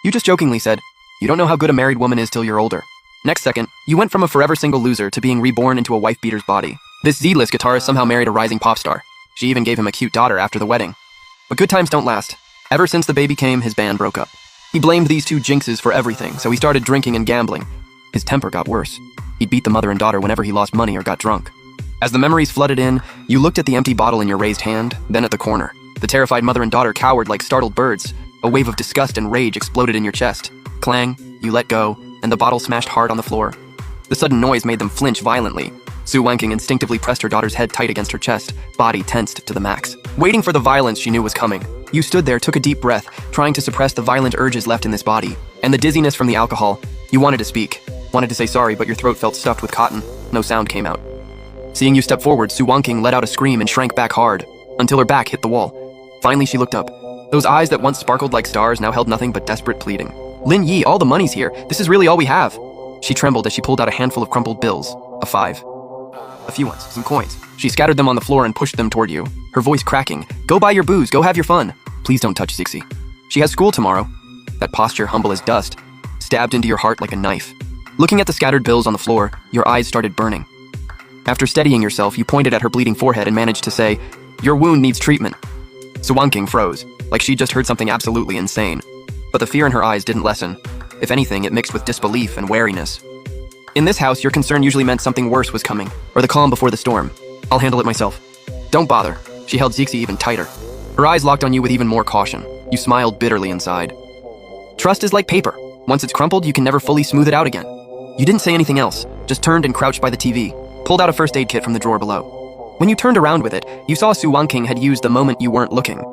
You just jokingly said, "You don't know how good a married woman is till you're older." Next second, you went from a forever single loser to being reborn into a wife-beater's body. This Z-list guitarist somehow married a rising pop star. She even gave him a cute daughter after the wedding. But good times don't last. Ever since the baby came, his band broke up. He blamed these two jinxes for everything, so he started drinking and gambling. His temper got worse. He'd beat the mother and daughter whenever he lost money or got drunk. As the memories flooded in, you looked at the empty bottle in your raised hand, then at the corner. The terrified mother and daughter cowered like startled birds. A wave of disgust and rage exploded in your chest. Clang, you let go, and the bottle smashed hard on the floor. The sudden noise made them flinch violently. Su Wenking instinctively pressed her daughter's head tight against her chest, body tensed to the max. Waiting for the violence she knew was coming, you stood there, took a deep breath, trying to suppress the violent urges left in this body. And the dizziness from the alcohol. You wanted to speak, wanted to say sorry, but your throat felt stuffed with cotton. No sound came out. Seeing you step forward, Su Wenking let out a scream and shrank back hard, until her back hit the wall. Finally, she looked up. Those eyes that once sparkled like stars now held nothing but desperate pleading. "Lin Yi, all the money's here. This is really all we have." She trembled as she pulled out a handful of crumpled bills. A 5. A few ones, some coins. She scattered them on the floor and pushed them toward you, her voice cracking. "Go buy your booze, go have your fun. Please don't touch Zixi. She has school tomorrow." That posture, humble as dust, stabbed into your heart like a knife. Looking at the scattered bills on the floor, your eyes started burning. After steadying yourself, you pointed at her bleeding forehead and managed to say, "Your wound needs treatment." Su Wenking froze, like she'd just heard something absolutely insane. But the fear in her eyes didn't lessen. If anything, it mixed with disbelief and wariness. In this house, your concern usually meant something worse was coming, or the calm before the storm. "I'll handle it myself." "Don't bother." She held Zixi even tighter. Her eyes locked on you with even more caution. You smiled bitterly inside. Trust is like paper. Once it's crumpled, you can never fully smooth it out again. You didn't say anything else, just turned and crouched by the TV, pulled out a first aid kit from the drawer below. When you turned around with it, you saw Su Wenking had used the moment you weren't looking,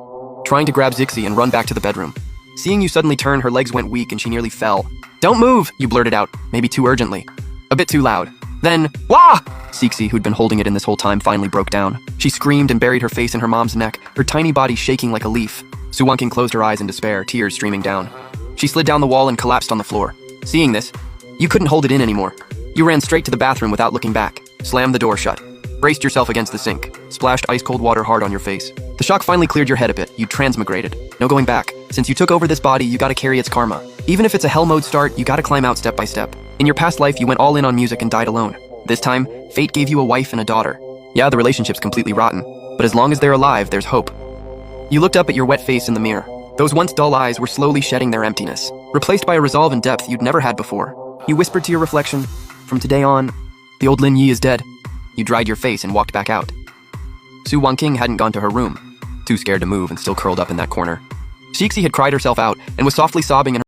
trying to grab Zixi and run back to the bedroom. Seeing you suddenly turn, her legs went weak and she nearly fell. "Don't move," you blurted out, maybe too urgently. A bit too loud. Then, "Wah!" Zixi, who'd been holding it in this whole time, finally broke down. She screamed and buried her face in her mom's neck, her tiny body shaking like a leaf. Su Wenking closed her eyes in despair, tears streaming down. She slid down the wall and collapsed on the floor. Seeing this, you couldn't hold it in anymore. You ran straight to the bathroom without looking back, slammed the door shut, braced yourself against the sink, splashed ice-cold water hard on your face. The shock finally cleared your head a bit. You transmigrated. No going back. Since you took over this body, you gotta carry its karma. Even if it's a hell mode start, you gotta climb out step by step. In your past life, you went all in on music and died alone. This time, fate gave you a wife and a daughter. Yeah, the relationship's completely rotten, but as long as they're alive, there's hope. You looked up at your wet face in the mirror. Those once dull eyes were slowly shedding their emptiness, replaced by a resolve and depth you'd never had before. You whispered to your reflection, "From today on, the old Lin Yi is dead." You dried your face and walked back out. Su Wenking hadn't gone to her room, too scared to move and still curled up in that corner. Zixi had cried herself out and was softly sobbing in her